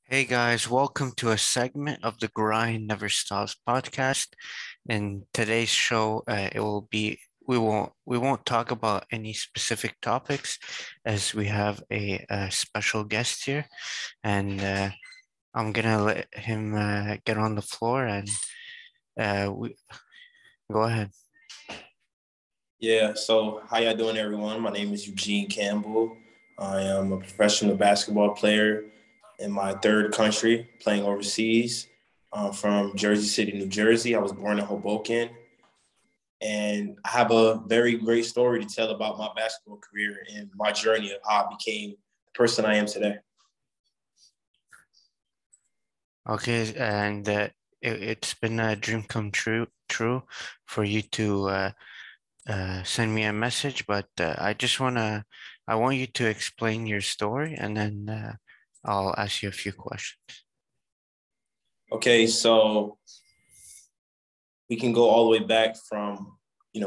Hey guys, welcome to a segment of the Grind Never Stops podcast. In today's show, it will be we won't talk about any specific topics as we have a special guest here, and I'm gonna let him get on the floor and we go ahead. Yeah, so how y'all doing, everyone? My name is Eugene Campbell. I am a professional basketball player in my third country, playing overseas. I'm from Jersey City, New Jersey. I was born in Hoboken, and I have a very great story to tell about my basketball career and my journey of how I became the person I am today. Okay, and it's been a dream come true for you to send me a message, but I want you to explain your story and then I'll ask you a few questions. Okay, so we can go all the way back from,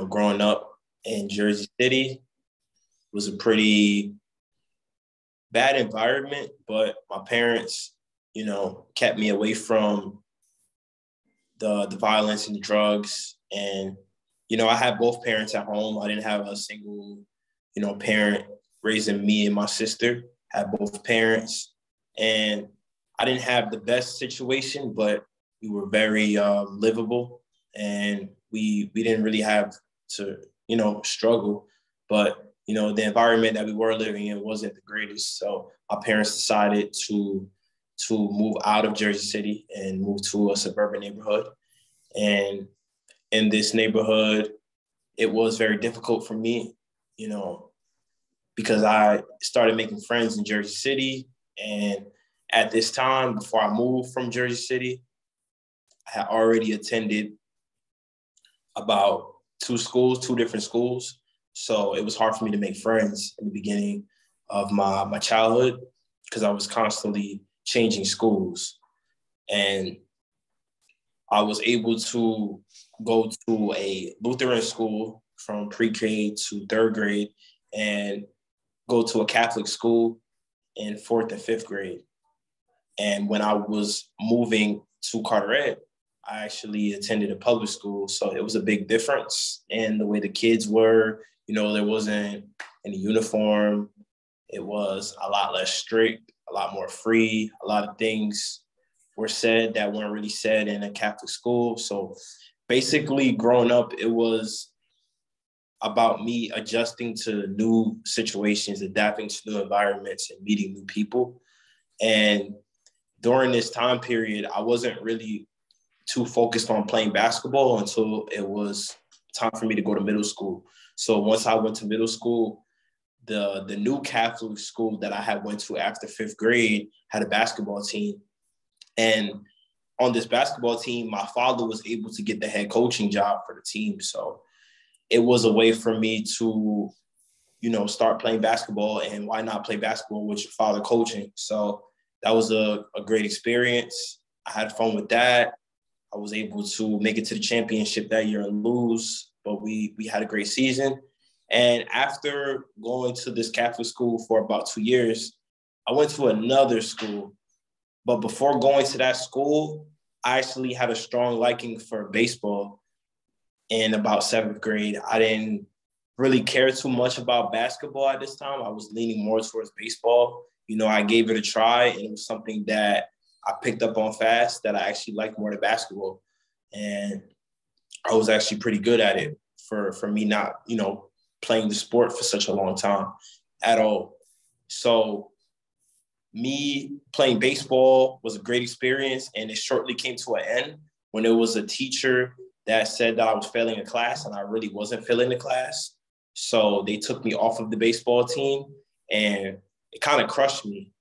growing up in Jersey City. It was a pretty bad environment, but my parents, kept me away from the violence and the drugs. And, I had both parents at home. I didn't have a single, parent raising me and my sister. I had both parents. And I didn't have the best situation, but we were very livable. And we didn't really have to, struggle. But the environment that we were living in wasn't the greatest. So my parents decided to move out of Jersey City and move to a suburban neighborhood. And in this neighborhood, it was very difficult for me, you know, because I started making friends in Jersey City. And at this time, before I moved from Jersey City, I had already attended about two different schools. So it was hard for me to make friends in the beginning of my childhood because I was constantly changing schools. And I was able to go to a Lutheran school from pre-K to third grade and go to a Catholic school in fourth and fifth grade. And when I was moving to Carteret, I actually attended a public school. So it was a big difference in the way the kids were. There wasn't any uniform. It was a lot less strict, a lot more free. A lot of things were said that weren't really said in a Catholic school. So basically, growing up, it was about me adjusting to new situations, adapting to new environments, and meeting new people. And during this time period, I wasn't really too focused on playing basketball until it was time for me to go to middle school. So once I went to middle school, the new Catholic school that I had went to after fifth grade had a basketball team. And on this basketball team, my father was able to get the head coaching job for the team. So it was a way for me to, start playing basketball. And why not play basketball with your father coaching? So that was a great experience. I had fun with that. I was able to make it to the championship that year and lose, but we had a great season. And after going to this Catholic school for about 2 years, I went to another school. But before going to that school, I actually had a strong liking for baseball in about seventh grade. I didn't really care too much about basketball at this time. I was leaning more towards baseball. I gave it a try, and it was something that I picked up on fast that I actually liked more than basketball. And I was actually pretty good at it for me not, playing the sport for such a long time at all. So me playing baseball was a great experience, and it shortly came to an end when there was a teacher that said that I was failing a class, and I really wasn't failing the class. So they took me off of the baseball team, and it kind of crushed me,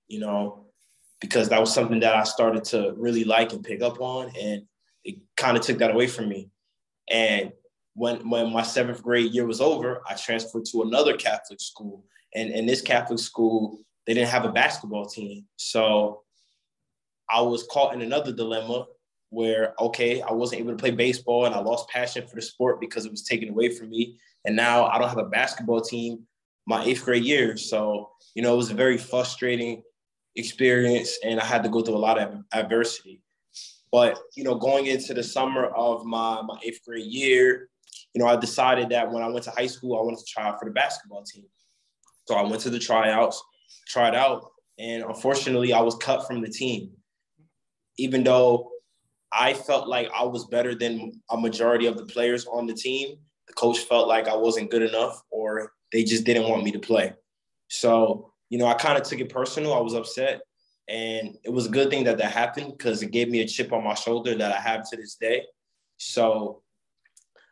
because that was something that I started to really like and pick up on, and it kind of took that away from me. And when my seventh grade year was over, I transferred to another Catholic school. And in this Catholic school, they didn't have a basketball team. So I was caught in another dilemma where, okay, I wasn't able to play baseball and I lost passion for the sport because it was taken away from me. And now I don't have a basketball team my eighth grade year. So, it was a very frustrating, experience, and I had to go through a lot of adversity. But, going into the summer of my 8th grade year, I decided that when I went to high school, I wanted to try out for the basketball team. So I went to the tryouts, tried out, and unfortunately, I was cut from the team. Even though I felt like I was better than a majority of the players on the team, the coach felt like I wasn't good enough, or they just didn't want me to play. So, I kind of took it personal. I was upset. And it was a good thing that happened because it gave me a chip on my shoulder that I have to this day. So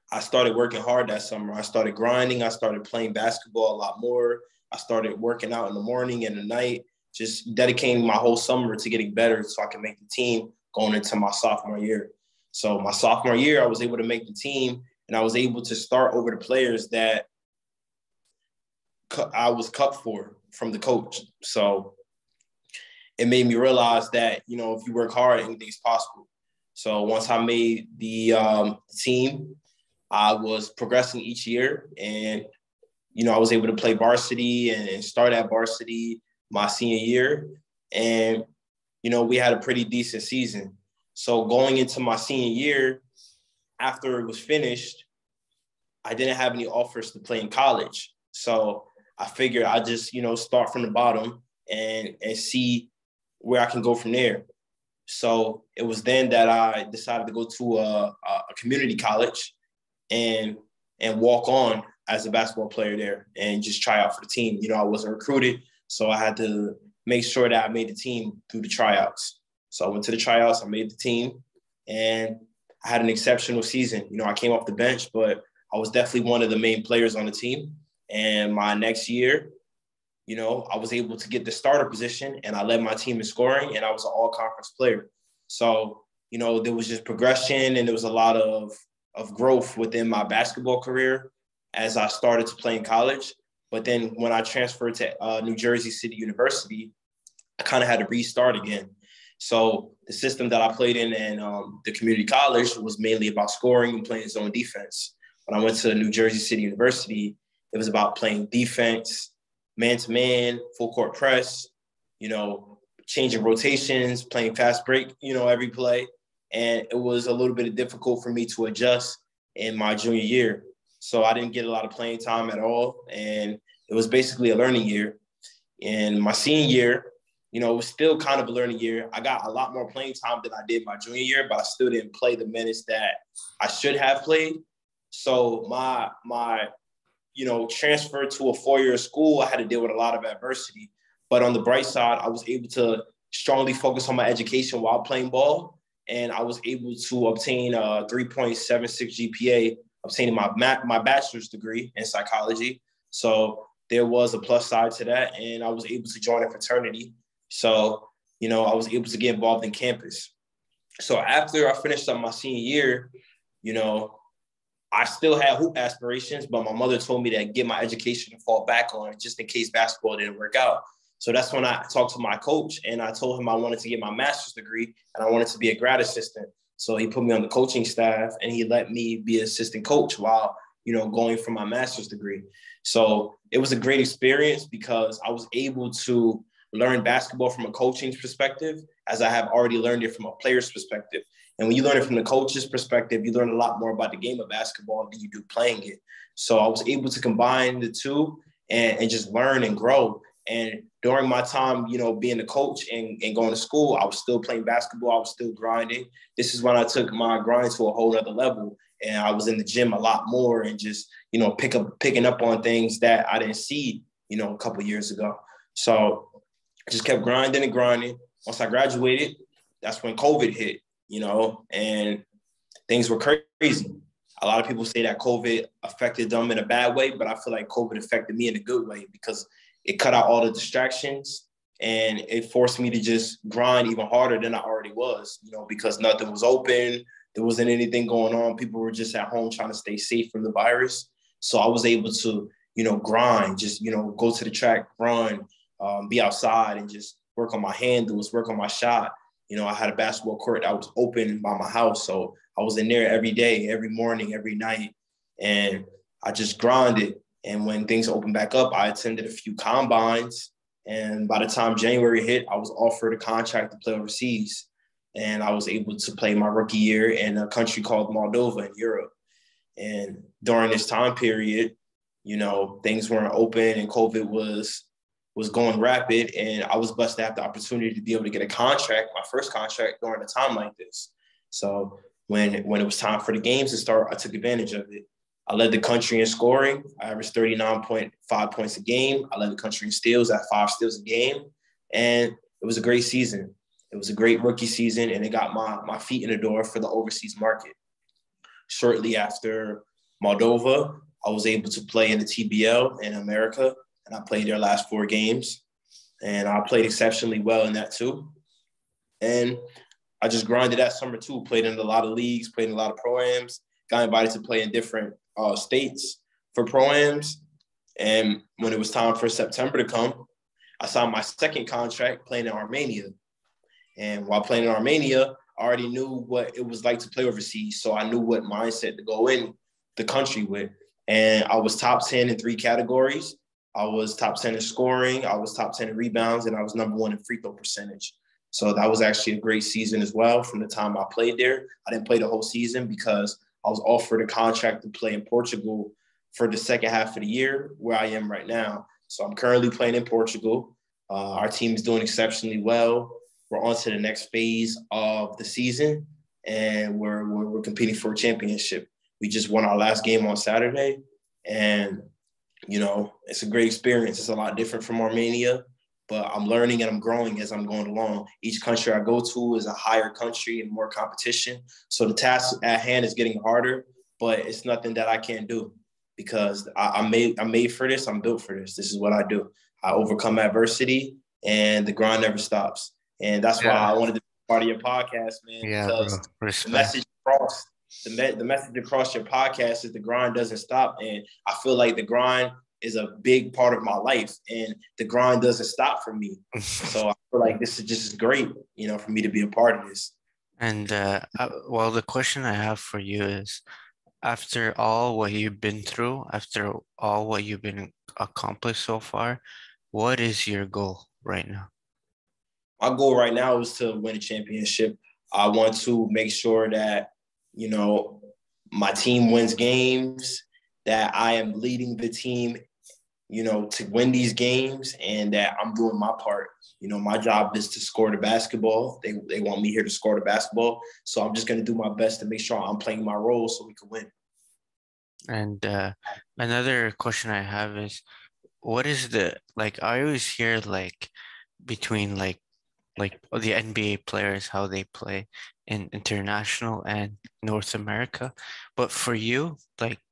I started working hard that summer. I started grinding. I started playing basketball a lot more. I started working out in the morning and the night, just dedicating my whole summer to getting better so I could make the team going into my sophomore year. So my sophomore year, I was able to make the team, and I was able to start over the players that I was cut for from the coach. So it made me realize that, if you work hard, anything's possible. So once I made the team, I was progressing each year, and, I was able to play varsity and start at varsity my senior year. And, we had a pretty decent season. So going into my senior year, after it was finished, I didn't have any offers to play in college. So I figured I'd just, start from the bottom and see where I can go from there. So it was then that I decided to go to a community college and walk on as a basketball player there and just try out for the team. I wasn't recruited, so I had to make sure that I made the team through the tryouts. So I went to the tryouts, I made the team, and I had an exceptional season. I came off the bench, but I was definitely one of the main players on the team. And my next year, I was able to get the starter position, and I led my team in scoring, and I was an all-conference player. So, there was just progression, and there was a lot of growth within my basketball career as I started to play in college. But then when I transferred to New Jersey City University, I kind of had to restart again. So the system that I played in the community college was mainly about scoring and playing zone defense. When I went to New Jersey City University, it was about playing defense, man-to-man, full court press, changing rotations, playing fast break, every play. And it was a little bit difficult for me to adjust in my junior year. So I didn't get a lot of playing time at all. And it was basically a learning year. And my senior year, it was still kind of a learning year. I got a lot more playing time than I did my junior year, but I still didn't play the minutes that I should have played. So my transfer to a four-year school, I had to deal with a lot of adversity. But on the bright side, I was able to strongly focus on my education while playing ball. And I was able to obtain a 3.76 GPA, obtaining my bachelor's degree in psychology. So there was a plus side to that. And I was able to join a fraternity. So, I was able to get involved in campus. So after I finished up my senior year, I still had hoop aspirations, but my mother told me to get my education to fall back on just in case basketball didn't work out. So that's when I talked to my coach, and I told him I wanted to get my master's degree and I wanted to be a grad assistant. So he put me on the coaching staff, and he let me be an assistant coach while, going for my master's degree. So it was a great experience because I was able to learn basketball from a coaching perspective as I have already learned it from a player's perspective. And when you learn it from the coach's perspective, you learn a lot more about the game of basketball than you do playing it. So I was able to combine the two and just learn and grow. And during my time, being a coach and going to school, I was still playing basketball. I was still grinding. This is when I took my grind to a whole other level. And I was in the gym a lot more and just, picking up on things that I didn't see, a couple of years ago. So I just kept grinding and grinding. Once I graduated, that's when COVID hit. And things were crazy. A lot of people say that COVID affected them in a bad way, but I feel like COVID affected me in a good way because it cut out all the distractions and it forced me to just grind even harder than I already was, because nothing was open. There wasn't anything going on. People were just at home trying to stay safe from the virus. So I was able to, grind, just, go to the track, run, be outside and just work on my handles, work on my shot. I had a basketball court that was open by my house. So I was in there every day, every morning, every night. And I just grinded. And when things opened back up, I attended a few combines And by the time January hit, I was offered a contract to play overseas. And I was able to play my rookie year in a country called Moldova in Europe. And during this time period, things weren't open and COVID was going rapid. And I was blessed to have the opportunity to be able to get a contract, my first contract during a time like this. So when it was time for the games to start, I took advantage of it. I led the country in scoring. I averaged 39.5 points a game. I led the country in steals at 5 steals a game. And it was a great season. It was a great rookie season, and it got my feet in the door for the overseas market. Shortly after Moldova, I was able to play in the TBL in America, and I played their last 4 games. And I played exceptionally well in that too. And I just grinded that summer too, played in a lot of leagues, played in a lot of pro-ams, got invited to play in different states for pro-ams. And when it was time for September to come, I signed my second contract playing in Armenia. And while playing in Armenia, I already knew what it was like to play overseas. So I knew what mindset to go in the country with. And I was top 10 in 3 categories. I was top 10 in scoring. I was top 10 in rebounds, and I was number 1 in free throw percentage. So that was actually a great season as well from the time I played there. I didn't play the whole season because I was offered a contract to play in Portugal for the second half of the year, where I am right now. So I'm currently playing in Portugal. Our team is doing exceptionally well. We're on to the next phase of the season, and we're competing for a championship. We just won our last game on Saturday, and it's a great experience. It's a lot different from Armenia, but I'm learning and I'm growing as I'm going along. Each country I go to is a higher country and more competition. So the task at hand is getting harder, but it's nothing that I can't do because I'm made for this. I'm built for this. This is what I do. I overcome adversity, and the grind never stops. And that's why I wanted to be part of your podcast, man, because the message across your podcast is the grind doesn't stop. And I feel like the grind is a big part of my life, and the grind doesn't stop for me. So I feel like this is just great, for me to be a part of this. And well, the question I have for you is, after all what you've been through, after all what you've been accomplished so far, what is your goal right now? My goal right now is to win a championship. I want to make sure that, my team wins games, that I am leading the team, to win these games, and that I'm doing my part. My job is to score the basketball. They want me here to score the basketball. So I'm just going to do my best to make sure I'm playing my role so we can win. And another question I have is, what is I always hear between the NBA players, how they play in international and North America. But for you,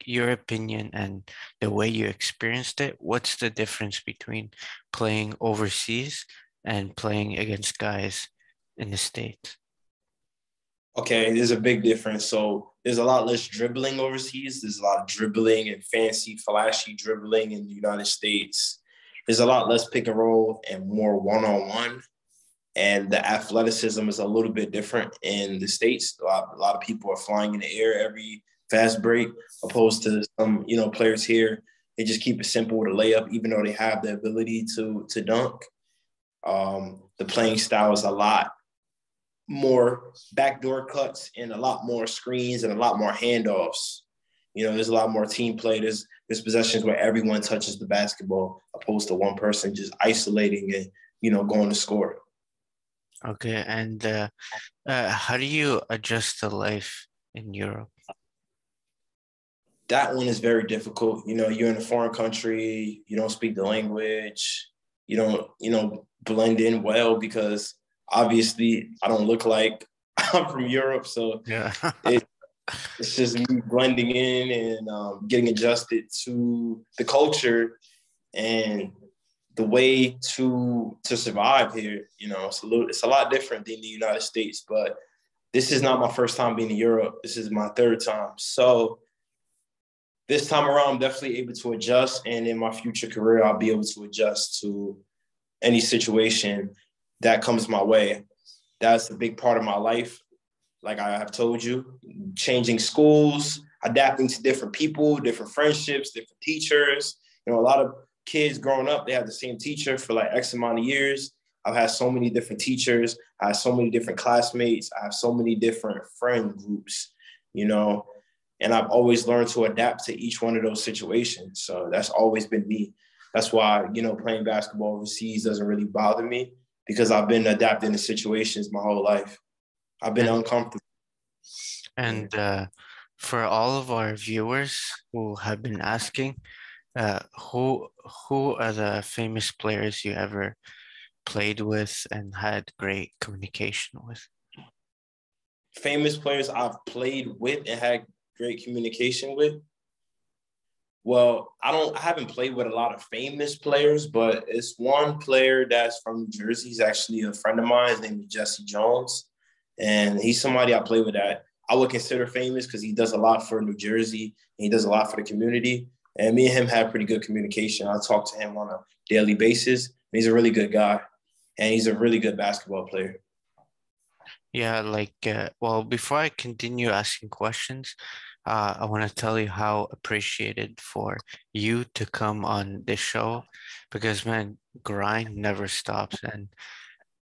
your opinion and the way you experienced it, what's the difference between playing overseas and playing against guys in the States? Okay, there's a big difference. So there's a lot less dribbling overseas. There's a lot of dribbling and fancy, flashy dribbling in the United States. There's a lot less pick and roll and more one-on-one. And the athleticism is a little bit different in the States. A lot of people are flying in the air every fast break, opposed to some, players here. They just keep it simple with a layup, even though they have the ability to dunk. The playing style is a lot more backdoor cuts and a lot more screens and a lot more handoffs. There's a lot more team play. There's possessions where everyone touches the basketball, opposed to one person just isolating and, going to score. Okay, and how do you adjust to life in Europe? That one is very difficult. You're in a foreign country, you don't speak the language, you don't, blend in well because obviously I don't look like I'm from Europe. So Yeah. it's just me blending in and getting adjusted to the culture and the way to survive here. It's a lot different than the United States, but this is not my first time being in Europe. This is my 3rd time. So this time around, I'm definitely able to adjust. And in my future career, I'll be able to adjust to any situation that comes my way. That's a big part of my life. Like I have told you, changing schools, adapting to different people, different friendships, different teachers. A lot kids growing up, they have the same teacher for like X amount of years. I've had so many different teachers. I have so many different classmates. I have so many different friend groups, you know, and I've always learned to adapt to each one of those situations. So that's always been me. That's why, you know, playing basketball overseas doesn't really bother me because I've been adapting to situations my whole life. I've been And uncomfortable. and for all of our viewers who have been asking, uh, who who are the famous players you ever played with and had great communication with? Famous players I've played with and had great communication with. Well, I haven't played with a lot of famous players, but it's one player that's from New Jersey. He's actually a friend of mine. His name is Jesse Jones. And he's somebody I play with that I would consider famous because he does a lot for New Jersey. And he does a lot for the community. And me and him have pretty good communication. I talk to him on a daily basis. He's a really good guy. And he's a really good basketball player. Yeah, well, before I continue asking questions, I want to tell you how appreciated for you to come on this show because, man, grind never stops. And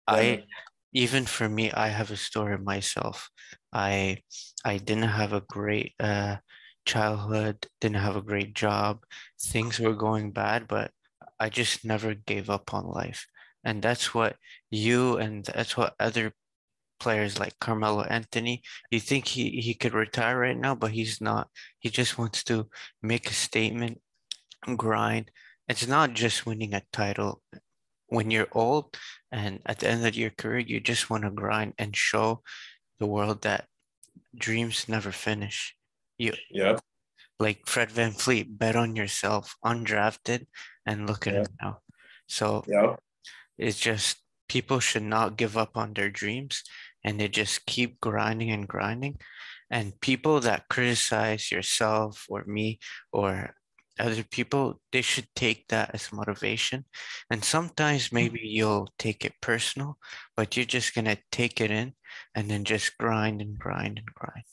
I, Never. even for me, I have a story myself. I I didn't have a great childhood, didn't have a great job. Things were going bad, but I just never gave up on life. And that's what you and that's what other players like Carmelo Anthony, you think he could retire right now, but he's not. He just wants to make a statement, grind. It's not just winning a title. When you're old and at the end of your career, you just want to grind and show the world that dreams never finish. You Yeah. like Fred VanVleet, bet on yourself, undrafted, and look at Yeah. him now. So Yeah. it's just people should not give up on their dreams and they just keep grinding and grinding. And people that criticize yourself or me or other people, they should take that as motivation. And sometimes maybe you'll take it personal, but you're just gonna take it in and then just grind and grind and grind.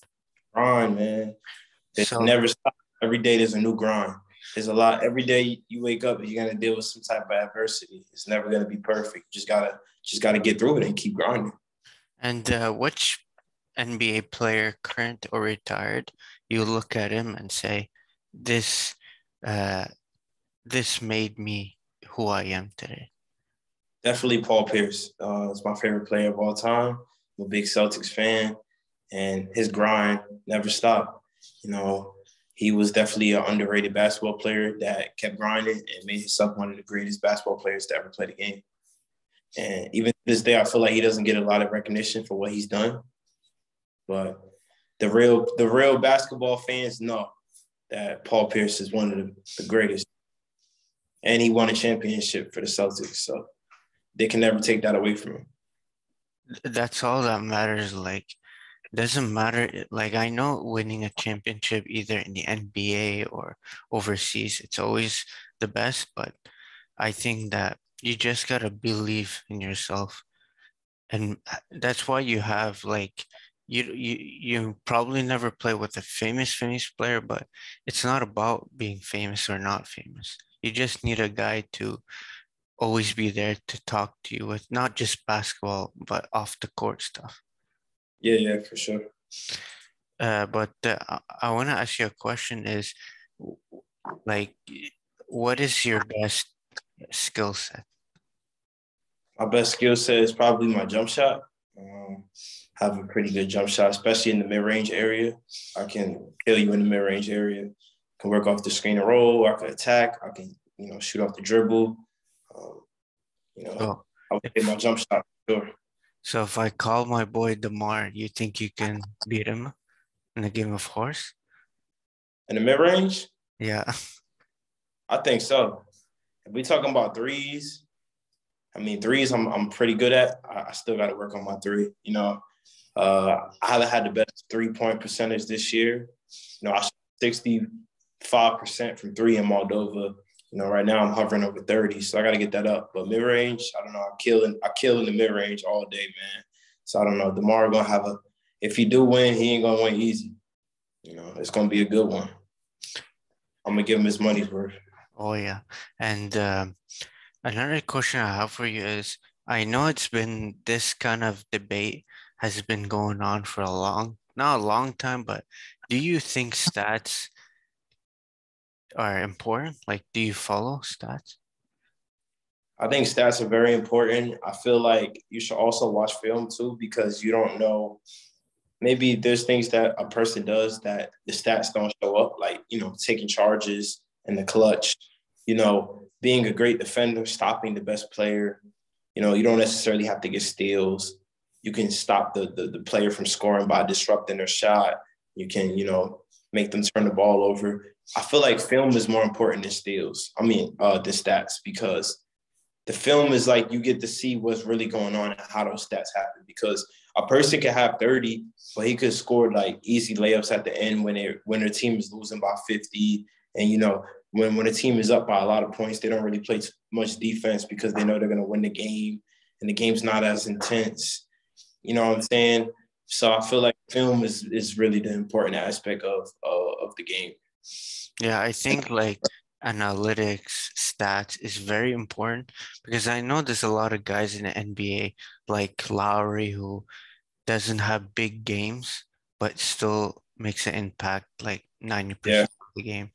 Grind, man. It So never stops. Every day there's a new grind. There's a lot. Every day you wake up, you're gonna deal with some type of adversity. It's never gonna be perfect. Just gotta get through it and keep grinding. and which NBA player, current or retired, you look at him and say, this uh, this made me who I am today. Definitely Paul Pierce. It's my favorite player of all time. I'm a big Celtics fan, and his grind never stopped. You know, he was definitely an underrated basketball player that kept grinding and made himself one of the greatest basketball players to ever play the game. And even to this day, I feel like he doesn't get a lot of recognition for what he's done. But the real basketball fans know that Paul Pierce is one of the greatest. And he won a championship for the Celtics. So they can never take that away from him. That's all that matters. Like, doesn't matter. Like, I know winning a championship either in the NBA or overseas, it's always the best, but I think that you just gotta believe in yourself. And that's why you have like you probably never play with a famous player, but it's not about being famous or not famous. You just need a guy to always be there to talk to you with not just basketball, but off the court stuff. Yeah, yeah, for sure. But I want to ask you a question is like, what is your best skill set? My best skill set is probably my jump shot. Have a pretty good jump shot, especially in the mid-range area. I can kill you in the mid-range area. Can work off the screen and roll. I can attack. I can, shoot off the dribble. Um, So I would say if my jump shot for sure. so if I call my boy DeMar, you think you can beat him in a game of horse? In the mid-range, Yeah. I think so. If we talking about threes, I mean threes I'm pretty good at. I still got to work on my three. I haven't had the best 3-point percentage this year. I shot 65% from three in Moldova. Right now I'm hovering over 30, so I got to get that up. But mid range, I don't know. I kill in the mid range all day, man. So I don't know. DeMar gonna have a. If he do win, he ain't gonna win easy. It's gonna be a good one. I'm gonna give him his money's worth. Oh yeah. And another question I have for you is, I know it's been this kind of debate has been going on for not a long time, but do you think stats are important? Like, do you follow stats? I think stats are very important. I feel like you should also watch film too because you don't know. Maybe there's things that a person does that the stats don't show up, like, taking charges in the clutch, being a great defender, stopping the best player. You don't necessarily have to get steals. You can stop the player from scoring by disrupting their shot. You can, make them turn the ball over. I feel like film is more important than steals. The stats, because the film is like you get to see what's really going on and how those stats happen. Because a person can have 30, but he could score like easy layups at the end when their team is losing by 50. And when a team is up by a lot of points, they don't really play much defense because they know they're going to win the game, and the game's not as intense. You know what I'm saying? So I feel like film is really the important aspect of the game. Yeah, I think like analytics, stats is very important because I know there's a lot of guys in the NBA like Lowry who doesn't have big games, but still makes an impact like Yeah. 90% of the game.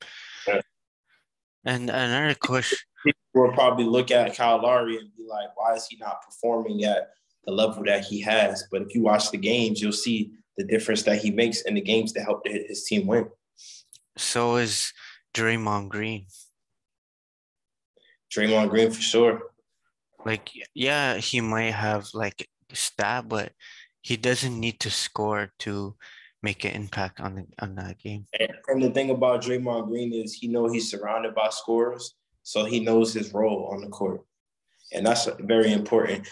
And another question, People will probably look at Kyle Lowry and be like, why is he not performing at the level that he has? But if you watch the games, you'll see the difference that he makes in the games to help his team win. so is Draymond Green. Draymond Green for sure. Like, yeah, he might have like stat, but he doesn't need to score to make an impact on that game. And the thing about Draymond Green is he knows he's surrounded by scorers, so he knows his role on the court. And that's very important.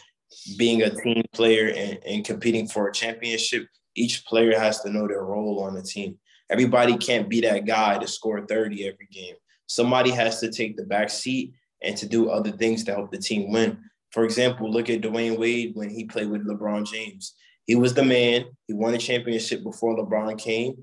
Being a team player and competing for a championship, each player has to know their role on the team. Everybody can't be that guy to score 30 every game. Somebody has to take the back seat and to do other things to help the team win. For example, look at Dwayne Wade when he played with LeBron James. He was the man. He won a championship before LeBron came,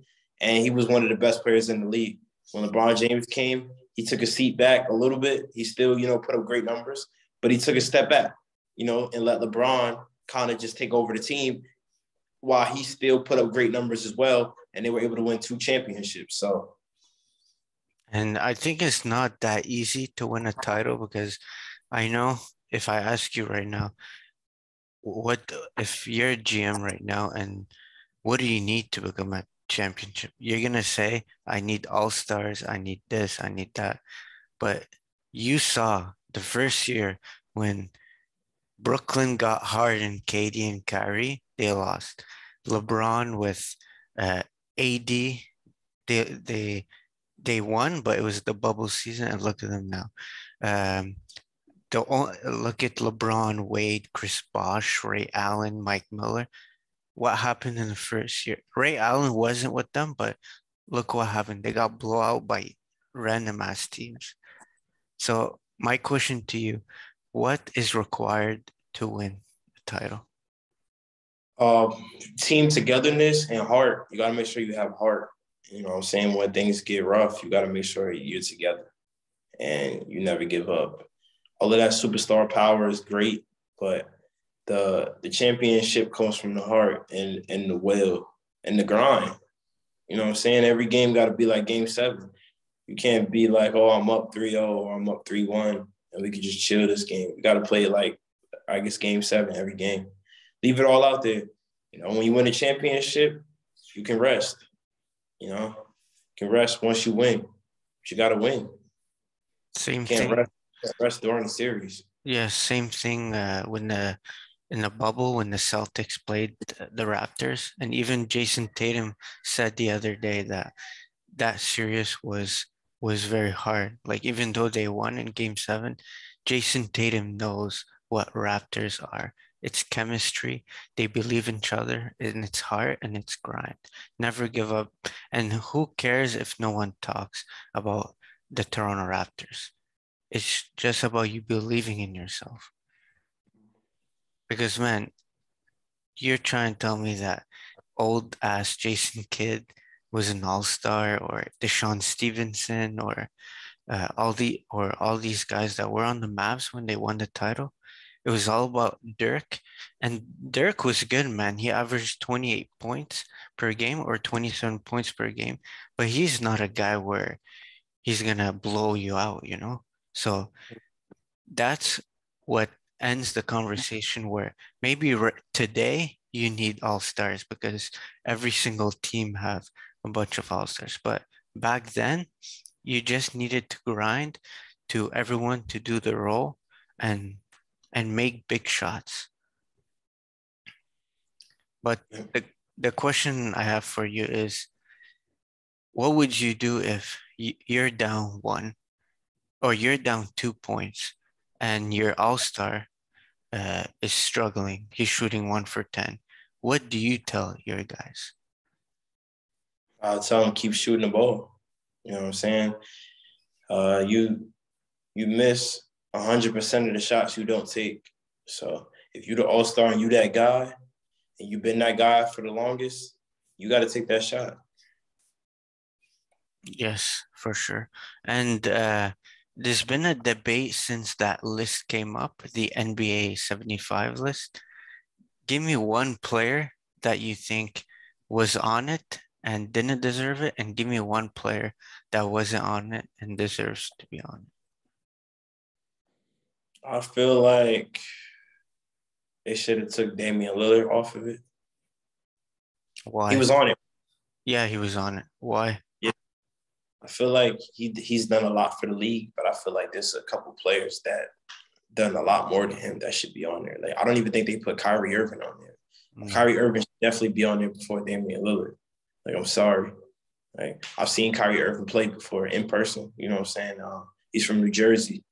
and he was one of the best players in the league. When LeBron James came, he took a seat back a little bit. He still, put up great numbers, but he took a step back, and let LeBron kind of just take over the team while he still put up great numbers as well. And they were able to win 2 championships. So, And I think it's not that easy to win a title because I know if I ask you right now, what if you're a GM right now and what do you need to become a championship? You're gonna say, I need all-stars, I need this, I need that. But you saw the first year when Brooklyn got Harden, KD, and Kyrie, they lost. LeBron with AD, they they they won, but it was the bubble season, and look at them now. Um, look at LeBron, Wade, Chris Bosh, Ray Allen, Mike Miller. What happened in the first year? Ray Allen wasn't with them, but look what happened. They got blown out by random ass teams. So my question to you, what is required to win the title? uh, team togetherness and heart. You got to make sure you have heart. You know what I'm saying? When things get rough, you got to make sure you're together and you never give up. All of that superstar power is great, but the championship comes from the heart and the will and the grind. You know what I'm saying? Every game got to be like game 7. You can't be like, oh, I'm up 3-0 or I'm up 3-1 and we could just chill this game. You got to play it like, I guess, game 7 every game. Leave it all out there. When you win a championship, you can rest. You can rest once you win. But you got to win. You Same can't thing. rest during the series. Yeah, same thing when the in the bubble when the Celtics played the Raptors, and even Jason Tatum said the other day that that series was very hard. Like even though they won in game 7, Jason Tatum knows what Raptors are. It's chemistry. They believe in each other and it's heart and it's grind. Never give up. And who cares if no one talks about the Toronto Raptors? It's just about you believing in yourself. Because man, you're trying to tell me that old ass Jason Kidd was an all-star or Deshaun Stevenson or all these guys that were on the Mavs when they won the title. It was all about Dirk, and Dirk was good, man. He averaged 28 points per game or 27 points per game, but he's not a guy where he's gonna blow you out, you know? So that's what ends the conversation where maybe today you need all-stars because every single team have a bunch of all-stars. But back then, you just needed to grind to everyone to do the role and make big shots. But the question I have for you is, what would you do if you're down one or you're down 2 points and your all-star is struggling? He's shooting 1 for 10. What do you tell your guys? I'll tell him keep shooting the ball. You know what I'm saying? You miss 100% of the shots you don't take. So if you're the all-star and you that guy, and you've been that guy for the longest, you got to take that shot. Yes, for sure. And there's been a debate since that list came up, the NBA 75 list. Give me one player that you think was on it and didn't deserve it, and give me one player that wasn't on it and deserves to be on it. I feel like they should have took Damian Lillard off of it. Why? He was on it. Yeah, he was on it. Why? Yeah. I feel like he's done a lot for the league, but I feel like there's a couple players that done a lot more than him that should be on there. Like I don't even think they put Kyrie Irving on there. No. Kyrie Irving should definitely be on there before Damian Lillard. Like I'm sorry. Like I've seen Kyrie Irving play before in person. You know what I'm saying? He's from New Jersey.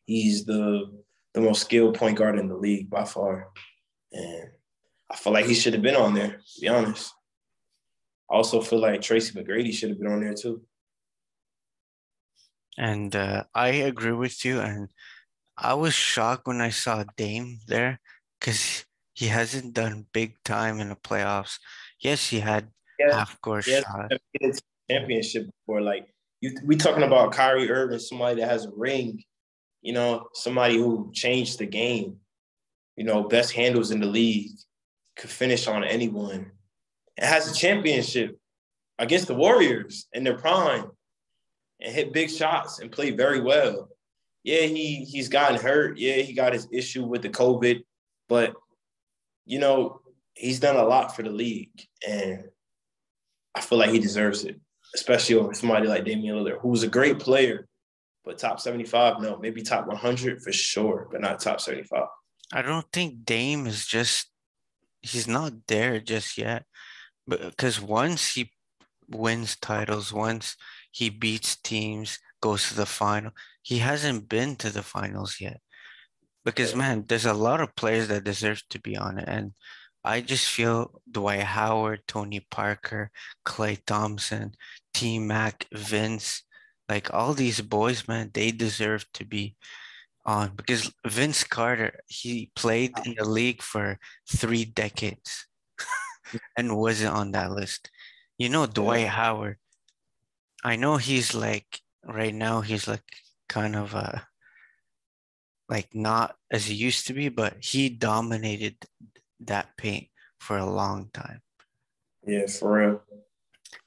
He's the most skilled point guard in the league by far. And I feel like he should have been on there, to be honest. I also feel like Tracy McGrady should have been on there too. And I agree with you. And I was shocked when I saw Dame there because he hasn't done big time in the playoffs. Yes, he had Yeah, half-court yes, shots. it's championship before. Like we talking about Kyrie Irving, somebody that has a ring, you know, somebody who changed the game, you know, best handles in the league, could finish on anyone. It has a championship against the Warriors in their prime and hit big shots and played very well. Yeah, he's gotten hurt. Yeah, he got his issue with the COVID, but you know, he's done a lot for the league. And I feel like he deserves it, especially over somebody like Damian Lillard, who's a great player, but top 75, no, maybe top 100 for sure, but not top 75. I don't think Dame is just, he's not there just yet. But because once he wins titles, once he beats teams, goes to the final, he hasn't been to the finals yet. Because man, there's a lot of players that deserve to be on it. And I just feel Dwight Howard, Tony Parker, Klay Thompson, T-Mac, Vince, like all these boys, man, they deserve to be on because Vince Carter, he played in the league for 3 decades and wasn't on that list. You know, Dwight Howard, I know he's like, right now, he's like kind of like not as he used to be, but he dominated that paint for a long time. Yeah, for real.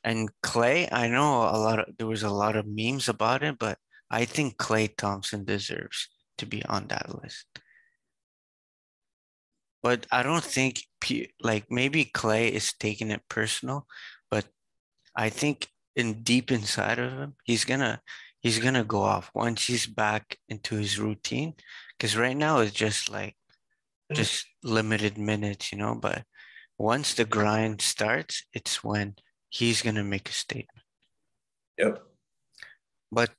And Klay, I know there was a lot of memes about it, but I think Klay Thompson deserves to be on that list. But I don't think like maybe Klay is taking it personal, but I think in deep inside of him, he's gonna go off once he's back into his routine. Because right now it's just limited minutes, you know, but once the grind starts, it's when he's gonna make a statement. Yep. But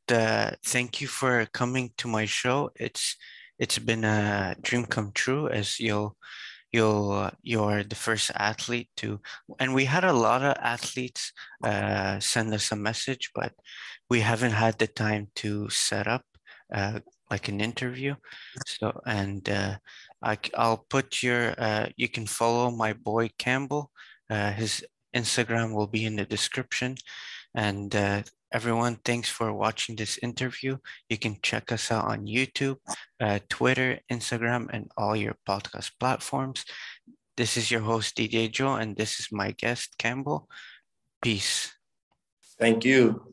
thank you for coming to my show. It's been a dream come true as you're the first athlete to, and we had a lot of athletes send us a message, but we haven't had the time to set up like an interview. So, and I'll put you can follow my boy Campbell. His Instagram will be in the description. And Everyone, thanks for watching this interview. You can check us out on YouTube, Twitter, Instagram, and all your podcast platforms. This is your host, DJ Joe, and this is my guest, Campbell. Peace. Thank you.